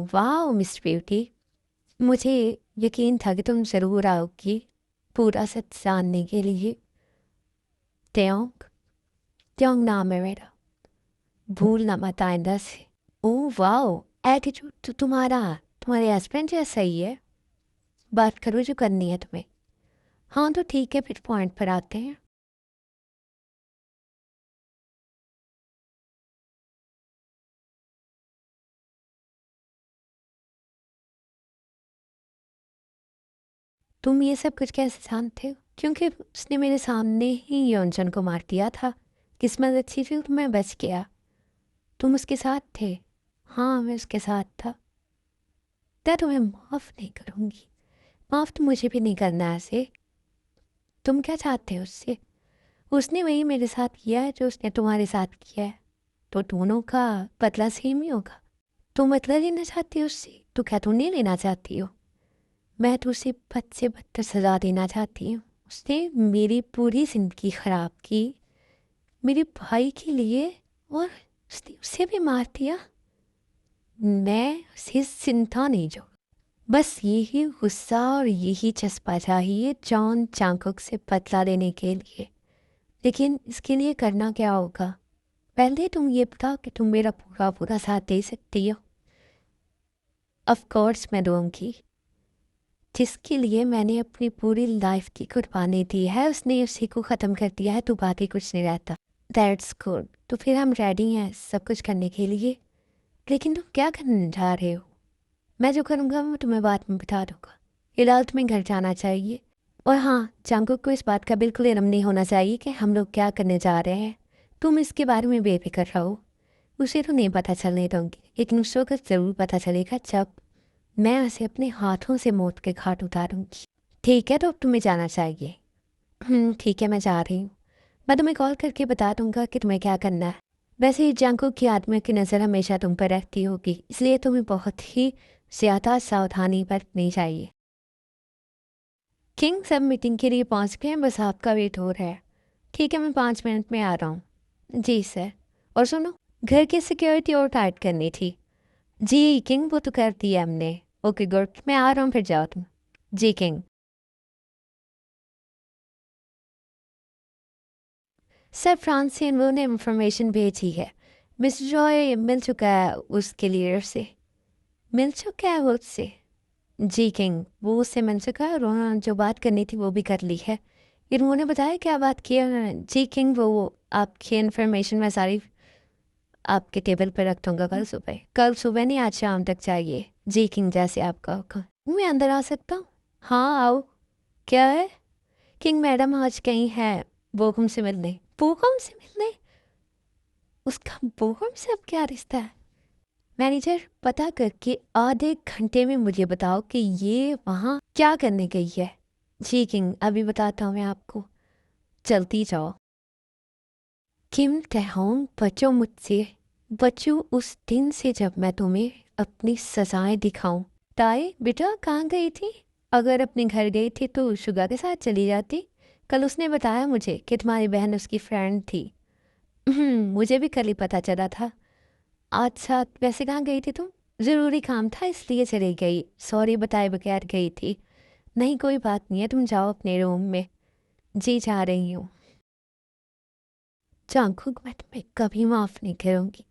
वाह miss beauty, मुझे यकीन था कि तुम ज़रूर आओगी पूरा सच जानने के लिए। त्योंग, त्योंग नाम है मेरा, भूलना मत आइंदा से। ओह वाह, एटीट्यूड तो तुम्हारे हस्बैंड जैसा ही है। बात करो जो करनी है तुम्हें। हाँ तो ठीक है, फिर पॉइंट पर आते हैं। तुम ये सब कुछ कैसे जानते हो? क्योंकि उसने मेरे सामने ही योंजन को मार दिया था। किस्मत अच्छी थी तो मैं बच गया। तुम उसके साथ थे? हाँ मैं उसके साथ था। मैं तुम्हें माफ़ नहीं करूँगी। माफ़ तो मुझे भी नहीं करना ऐसे। तुम क्या चाहते हो उससे? उसने वही मेरे साथ किया है जो उसने तुम्हारे साथ किया है, तो दोनों का बदला सेम ही होगा। तुम बदला लेना चाहती हो उससे? तो क्या तुम नहीं लेना चाहती हो? मैं तो उसे बद से बदतर सजा देना चाहती हूँ। उसने मेरी पूरी ज़िंदगी ख़राब की मेरे भाई के लिए, और उसने उसे भी मार दिया। मैं उसे जिंदा नहीं छोड़। बस यही गुस्सा और यही जज्बा चाहिए जॉन चांगकुक से बदला लेने के लिए। लेकिन इसके लिए करना क्या होगा? पहले तुम ये बताओ कि तुम मेरा पूरा पूरा साथ दे सकती हो। ऑफ कोर्स मैं दूंगी। जिसके लिए मैंने अपनी पूरी लाइफ की कुर्बानी दी है उसने उसी को ख़त्म कर दिया है, तो बाकी कुछ नहीं रहता। दैट्स गुड, तो फिर हम रेडी हैं सब कुछ करने के लिए। लेकिन तुम क्या करने जा रहे हो? मैं जो करूँगा मैं तुम्हें बाद में बता दूँगा। फिलहाल तुम्हें घर जाना चाहिए। और हाँ, चांगकुक को इस बात का बिल्कुल इल्म नहीं होना चाहिए कि हम लोग क्या करने जा रहे हैं। तुम इसके बारे में बेफिक्र रहो। उसे तो नहीं पता चलने दूँगी, लेकिन उस वक्त ज़रूर पता चलेगा जब मैं उसे अपने हाथों से मौत के घाट उतारूँगी। ठीक है, तो अब तुम्हें जाना चाहिए। ठीक है, मैं जा रही हूँ। मैं तुम्हें कॉल करके बता दूँगा कि तुम्हें क्या करना है। वैसे ही चांगकुक की आदमियों की नज़र हमेशा तुम पर रहती होगी, इसलिए तुम्हें बहुत ही ज़्यादा सावधानी बरतनी चाहिए। किंग सब मीटिंग के लिए पहुंच गए हैं, बस आपका वेट हो रहा है। ठीक है, मैं 5 मिनट में आ रहा हूँ। जी सर। और सुनो, घर की सिक्योरिटी और टाइट करनी थी। जी किंग, वो तो कर दी है हमने। ओके गुड, मैं आ रहा हूँ, फिर जाओ तुम। जी किंग। सर फ्रांस से उन्होंने इंफॉर्मेशन भेजी है। मिस्टर जॉय मिल चुका है उसके लीडर से। मिल चुका है वो उससे? जी किंग, वो उससे मिल चुका है और उन्होंने जो बात करनी थी वो भी कर ली है। इन्होंने बताया क्या बात की है उन्होंने? जी किंग, वो आपकी इन्फॉर्मेशन मैं सारी आपके टेबल पर रख दूँगा कल सुबह। कल सुबह नहीं, आज शाम तक चाहिए। जी किंग, जैसे आपका हुक्म। मैं अंदर आ सकता हूँ? हाँ आओ। क्या है? किंग मैडम आज कहीं है बोगम से मिलने। बोगम से मिलने? उसका बोगम से अब क्या रिश्ता है? मैनेजर, पता करके आधे घंटे में मुझे बताओ कि ये वहाँ क्या करने गई है। जी किंग, अभी बताता हूँ मैं आपको। चलती जाओ। किम टहोंग, बचो मुझसे। बचो उस दिन से जब मैं तुम्हें अपनी सजाएं दिखाऊं। ताई बेटा कहाँ गई थी? अगर अपने घर गई थी तो शुगा के साथ चली जाती। कल उसने बताया मुझे कि तुम्हारी बहन उसकी फ्रेंड थी। मुझे भी कल ही पता चला था। आज साथ वैसे कहाँ गई थी तुम? ज़रूरी काम था इसलिए चली गई। सॉरी बताए बगैर गई थी। नहीं कोई बात नहीं है, तुम जाओ अपने रूम में। जी जा रही हूँ। चांगकुक, मैं तुम्हें कभी माफ़ नहीं करूँगी।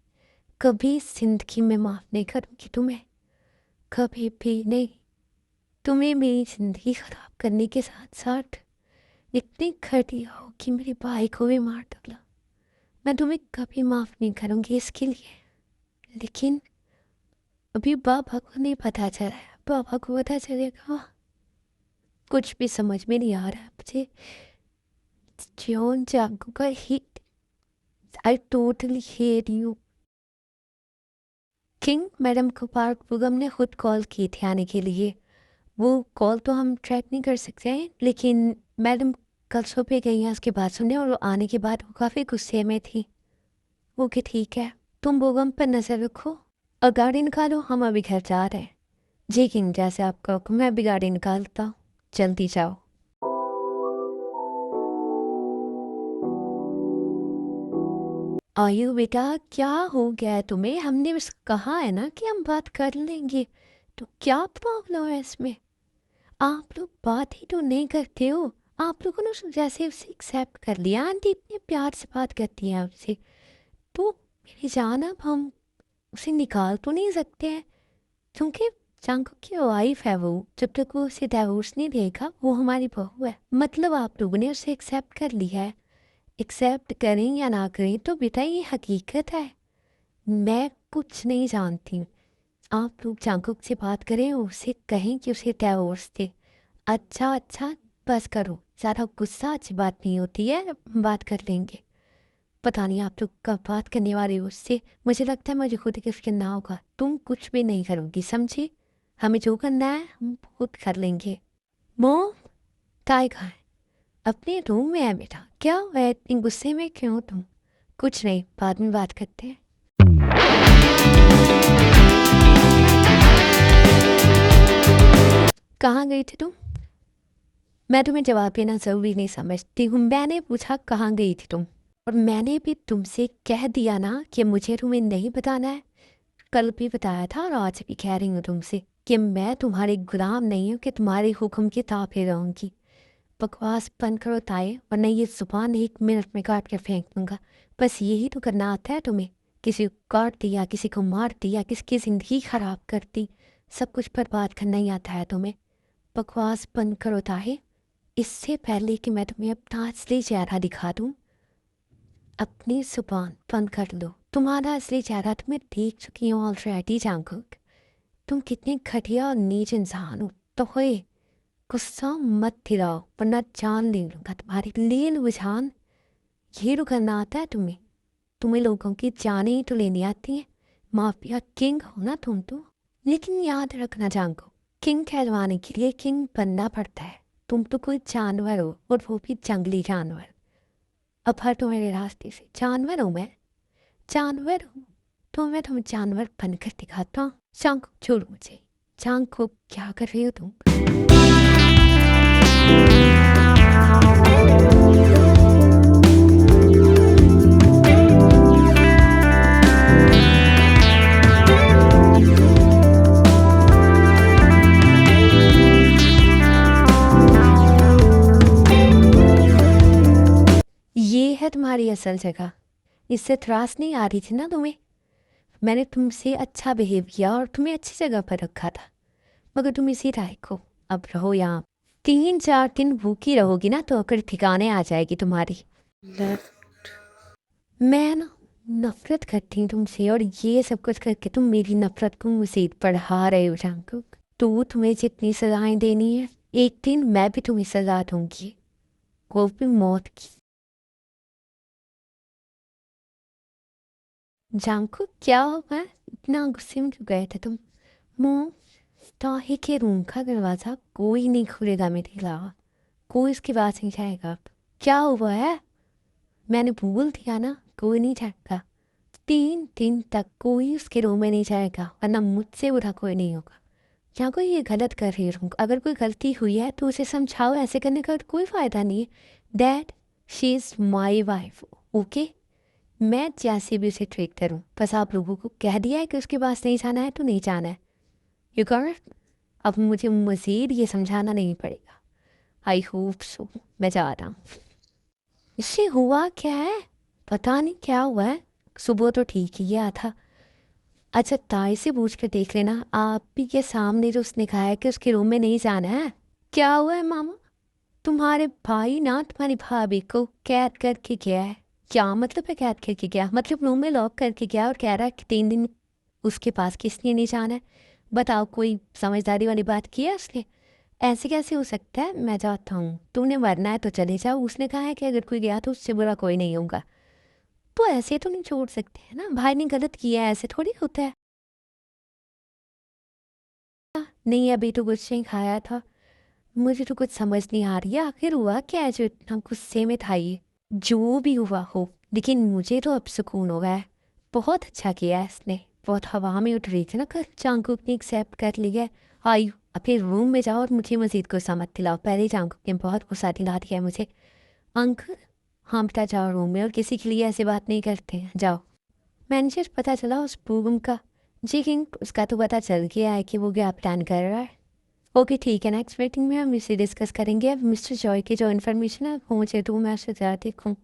कभी जिंदगी में माफ़ नहीं करूँगी तुम्हें। कभी भी नहीं। तुम्हें मेरी ज़िंदगी ख़राब करने के साथ साथ इतनी घटिया हो कि मेरे भाई को भी मार डाला। मैं तुम्हें कभी माफ़ नहीं करूँगी इसके लिए। लेकिन अभी बाबा को नहीं पता चला है। बाबा को पता चलेगा। कुछ भी समझ में नहीं आ रहा है मुझे। जॉन चांगकुक का hit. I totally hate you. King madam को पार्क बुगम ने खुद कॉल की थी आने के लिए। वो कॉल तो हम ट्रैक नहीं कर सकते हैं, लेकिन मैडम कल सुबह गई हैं उसकी बात सुनने, और वो आने के बाद वो काफ़ी गुस्से में थी। ओके ठीक है, तुम बोगम पर नज़र रखो और गाड़ी निकालो, हम अभी घर जा रहे हैं। जी किंग, जैसे आपका हुक्म, मैं अभी गाड़ी निकालता हूँ। जल्दी जाओ। आयु बेटा, क्या हो गया है तुम्हें? हमने बस कहा है ना कि हम बात कर लेंगे, तो क्या प्रॉब्लम है इसमें? आप लोग बात ही तो नहीं करते हो। आप लोगों ने जैसे उसे एक्सेप्ट कर लिया, आंटी इतने प्यार से बात करती है आपसे, तो मेरी जान अब हम उसे निकाल तो नहीं सकते हैं, क्योंकि चांगो की वाइफ है वो। जब तक वो उसे डाइवोर्स नहीं देगा वो हमारी बहू है। मतलब आप लोगों ने उसे एक्सेप्ट कर लिया है। एक्सेप्ट करें या ना करें तो बेटा ये हकीकत है। मैं कुछ नहीं जानती हूँ। आप लोग चांगुक से बात करें, उसे कहें कि उसे डाइवोर्स दे। अच्छा अच्छा, बस करो, ज़्यादा गुस्सा अच्छी बात नहीं होती है, बात कर लेंगे। पता नहीं आप लोग कब बात करने वाले हो उससे। मुझे लगता है मुझे खुद गिफ्ट करना होगा। तुम कुछ भी नहीं करोगी, समझी? हमें जो करना है हम खुद कर लेंगे। मोम, काय कहाँ है? अपने रूम में है बेटा। क्या हुआ है, इतनी गुस्से में क्यों तुम? कुछ नहीं, बाद में बात करते हैं। कहाँ गई थी तुम? मैं तुम्हें जवाब देना ज़रूरी नहीं समझती हूँ। मैंने पूछा कहाँ गई थी तुम, और मैंने भी तुमसे कह दिया ना कि मुझे तुम्हें नहीं बताना है। कल भी बताया था और आज भी कह रही हूँ तुमसे कि मैं तुम्हारी गुलाम नहीं हूँ कि तुम्हारे हुक्म के ताबे रहूँगी। बकवास बंद करो ताए, वरना ये ज़ुबान 1 मिनट में काट कर फेंक दूंगा। बस यही तो करना आता है तुम्हें। किसी को काट दिया, किसी को मार दिया, किसी की ज़िंदगी ख़राब कर दी, सब कुछ बर्बाद करना ही आता है तुम्हें। बकवास बंद करो ताहे। इससे पहले कि मैं तुम्हें अपना असली चेहरा दिखा दूँ, अपनी ज़ुबान बंद कर लो। तुम्हारा असली चेहरा तो मैं देख चुकी हूँ ऑलरेडी जांगुक। तुम कितने घटिया और नीच इंसान हो। तो होए, गुस्सा मत दिलाओ, वरना जान ले लूँगा तुम्हारी। ले लो जान। ये तो करना आता है तुम्हें? तुम्हें लोगों की जानें ही तो लेनी आती हैं। माफिया किंग हो ना तुम तो। लेकिन याद रखना जांगो, किंग कहलवाने के लिए किंग बनना पड़ता है। तुम तो कोई जानवर हो, और वो भी जंगली जानवर। अब हटो मेरे रास्ते से। जानवर हूँ मैं, जानवर हूँ। तो मैं तुम्हें जानवर बनकर दिखाता हूँ। चांग छोड़ो मुझे। चांग को क्या कर रही हो तुम? ये है तुम्हारी असल जगह। इससे त्रास नहीं आ रही थी ना तुम्हें? मैंने तुमसे अच्छा बिहेव किया और तुम्हें अच्छी जगह पर रखा था, मगर तुम इसी लायक हो। अब रहो यहाँ। 3-4 दिन भूखी रहोगी ना तो अगर ठिकाने आ जाएगी तुम्हारी। मैं ना नफरत करती हूँ तुमसे, और ये सब कुछ करके तुम मेरी नफरत को मज़ीद बढ़ा रहे हो जंकुक। तो तुम्हें जितनी सजाएं देनी है, एक दिन मैं भी तुम्हें सजा दूंगी, वो भी मौत की। जंकुक क्या होगा? इतना गुस्से में क्यों गए थे तुम? मोम, ताही के रूम का दरवाज़ा कोई नहीं खुलेगा मेरे अलावा। कोई इसके पास नहीं जाएगा। अब क्या हुआ है? मैंने भूल दिया ना, कोई नहीं जाएगा। 3 दिन तक कोई उसके रूम में नहीं जाएगा, वरना मुझसे बुरा कोई नहीं होगा। क्या कोई ये गलत कर रही हूँ? अगर कोई गलती हुई है तो उसे समझाओ। ऐसे करने का कोई फ़ायदा नहीं है। Dad, she is my wife, okay? मैं जैसे भी उसे ट्रीट करूँ, बस आप लोगों को कह दिया है कि उसके पास नहीं जाना है तो नहीं जाना है। You got? अब मुझे मज़ीद ये समझाना नहीं पड़ेगा। I hope so. मैं जा रहा हूँ। इससे हुआ क्या है? पता नहीं क्या हुआ है। सुबह तो ठीक ही गया था। अच्छा, ताई से पूछ कर देख लेना। आप भी के सामने जो उसने कहा है कि उसके रूम में नहीं जाना है। क्या हुआ है मामा? तुम्हारे भाई ना तुम्हारी भाभी को कैद करके गया है। क्या मतलब है कैद करके गया? मतलब रूम में लॉक करके गया और कह रहा है कि 3 दिन उसके पास किस लिए नहीं जाना है। बताओ, कोई समझदारी वाली बात की है उसने? ऐसे कैसे हो सकता है? मैं जाता हूँ, तुमने मरना है तो चले जाओ। उसने कहा है कि अगर कोई गया तो उससे बुरा कोई नहीं होगा। तो ऐसे तो नहीं छोड़ सकते हैं ना। भाई ने गलत किया है, ऐसे थोड़ी होता है। नहीं, अभी तो कुछ नहीं खाया था। मुझे तो कुछ समझ नहीं आ रही है, आखिर हुआ क्या है जो इतना गुस्से में था ये? जो भी हुआ हो, लेकिन मुझे तो अब सुकून हो गया है। बहुत अच्छा किया है इसने। बहुत हवा में उठ रही थी ना कल, चांगुक ने एक्सेप्ट कर लिया है। आयु, अपने रूम में जाओ और मुझे मजीद गुस्सा मत दिलाओ। पहले ही चांगुक ने बहुत गुस्सा दिला दिया है मुझे। अंकल, हाँ बेटा जाओ रूम में, और किसी के लिए ऐसी बात नहीं करते हैं, जाओ। मैनेजर पता चला उस पूगम का। जी किंग, उसका तो पता चल गया है कि वो क्या प्लान कर रहा है। ओके ठीक है, नेक्स्ट मीटिंग में हम इसे डिस्कस करेंगे। अब मिस्टर जॉय की जो इन्फॉर्मेशन है वो मुझे दो, मैं उसे ज़रा देखूँ।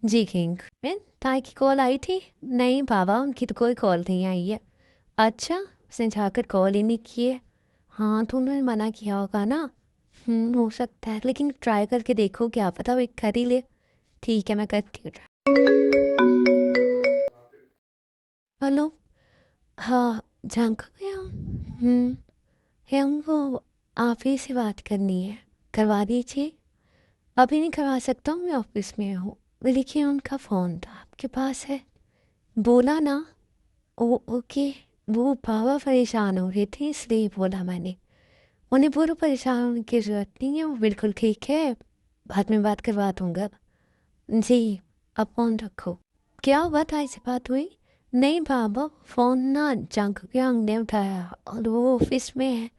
जी किंग, मैं ताई की कॉल आई थी? नहीं बाबा, उनकी तो कोई कॉल नहीं आई है। अच्छा, उसने जाकर कॉल ही नहीं की है। हाँ तो उन्होंने मना किया होगा ना। हो सकता है, लेकिन ट्राई करके देखो, क्या पता वो कर ही ले। ठीक है, मैं करती हूँ try। हेलो। हाँ, झांक गया हूँ। है हमको आप ही से बात करनी है, करवा दीजिए। अभी नहीं करवा सकता हूँ, मैं ऑफिस में हूँ। देखिए उनका फ़ोन था आपके पास है, बोला ना। ओके। वो बाबा परेशान हो रहे थे इसलिए बोला मैंने। उन्हें पूरा परेशान होने की ज़रूरत नहीं है, वो बिल्कुल ठीक है। बाद में बात करवा दूँगा। जी, अब फ़ोन रखो। क्या हुआ था, ऐसी बात हुई? नहीं बाबा, फ़ोन ना जंग के अंग ने उठाया और वो ऑफिस में है,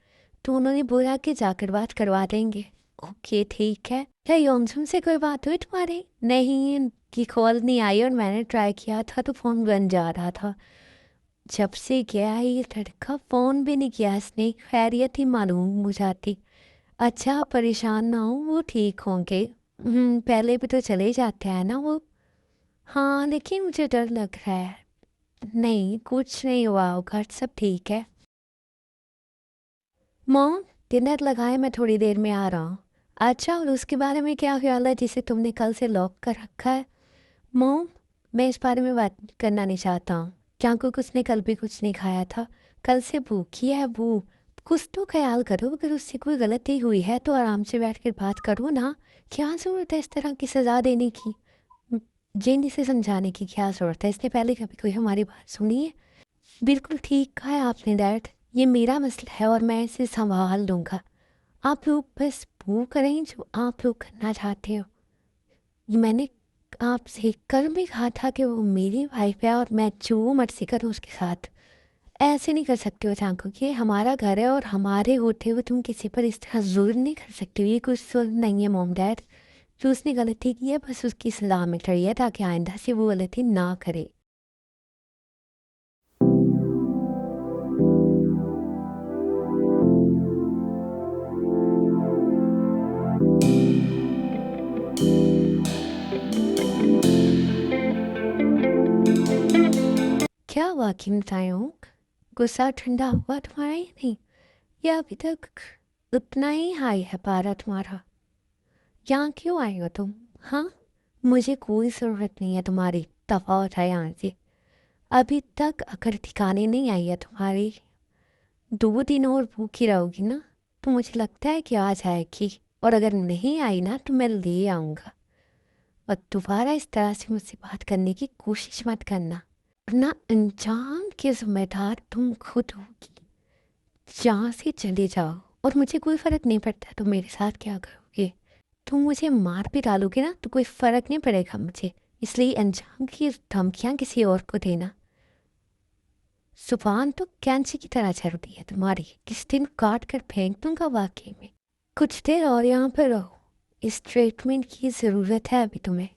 तो उन्होंने बोला कि जाकर बात करवा देंगे। ओके ठीक है। क्या योनसुन से कोई बात हुई तुम्हारी? नहीं, उनकी कॉल नहीं आई और मैंने ट्राई किया था तो फ़ोन बन जा रहा था। जब से गया है ये लड़का, फ़ोन भी नहीं किया इसने, खैरियत ही मालूम हो जाती। अच्छा आप परेशान ना हो, वो ठीक होंगे। पहले भी तो चले जाते हैं ना वो। हाँ लेकिन मुझे डर लग रहा है। नहीं कुछ नहीं हुआ होगा, सब ठीक है। मॉम, डिनर लगाए, मैं थोड़ी देर में आ रहा हूँ। अच्छा, और उसके बारे में क्या ख्याल है जिसे तुमने कल से लॉक कर रखा है? मॉम, मैं इस बारे में बात करना नहीं चाहता हूँ। क्या कुछ उसने कल भी कुछ नहीं खाया था? कल से भूखी है वो। कुछ तो ख्याल करो, अगर उससे कोई गलती हुई है तो आराम से बैठ कर बात करो ना। क्या ज़रूरत है इस तरह की सज़ा देने की? जेनी से समझाने की क्या ज़रूरत है? इसने पहले कभी कोई हमारी बात सुनी है? बिल्कुल ठीक कहा है आपने डैड, ये मेरा मसला है और मैं इसे संभाल लूँगा। आप लोग बस वो करें जो आप लोग करना चाहते हो। मैंने आपसे कल भी कहा था कि वो मेरी वाइफ है और मैं जो मर्जी करूँ उसके साथ। ऐसे नहीं कर सकते हो चांको, कि ये हमारा घर है और हमारे होते हुए तुम किसी पर इस तरह जुल्म नहीं कर सकते हो। ये कुछ जुल्म नहीं है मॉम डैड। जो उसने गलती की है बस उसकी सलाह में करी है ताकि आइंदा से वो गलती ना करे। क्या हुआ किमतायों? गुस्सा ठंडा हुआ तुम्हारा या नहीं? या अभी तक उतना ही हाई है पारा तुम्हारा? यहाँ क्यों आई हो तुम? हाँ, मुझे कोई ज़रूरत नहीं है तुम्हारी, दफ़ा हो जाए यहाँ से। अभी तक अगर ठिकाने नहीं आई है तुम्हारी, 2 दिन और भूखी रहोगी ना, तो मुझे लगता है कि आ जाएगी। और अगर नहीं आई ना तो मैं ले आऊँगा। और दोबारा इस तरह से मुझसे बात करने की कोशिश मत करना, वरना अंजाम के जिम्मेदार तुम खुद होगी। यहाँ से चले जाओ, और मुझे कोई फ़र्क नहीं पड़ता तुम मेरे साथ क्या करोगे। तुम मुझे मार भी डालोगे ना तो कोई फ़र्क नहीं पड़ेगा मुझे। इसलिए अंजाम की धमकियाँ किसी और को देना। जुबान तो कैंची की तरह चलती है तुम्हारी, किस दिन काट कर फेंक दूंगा वाकई में। कुछ देर और यहाँ पर रहो, इस ट्रीटमेंट की ज़रूरत है अभी तुम्हें।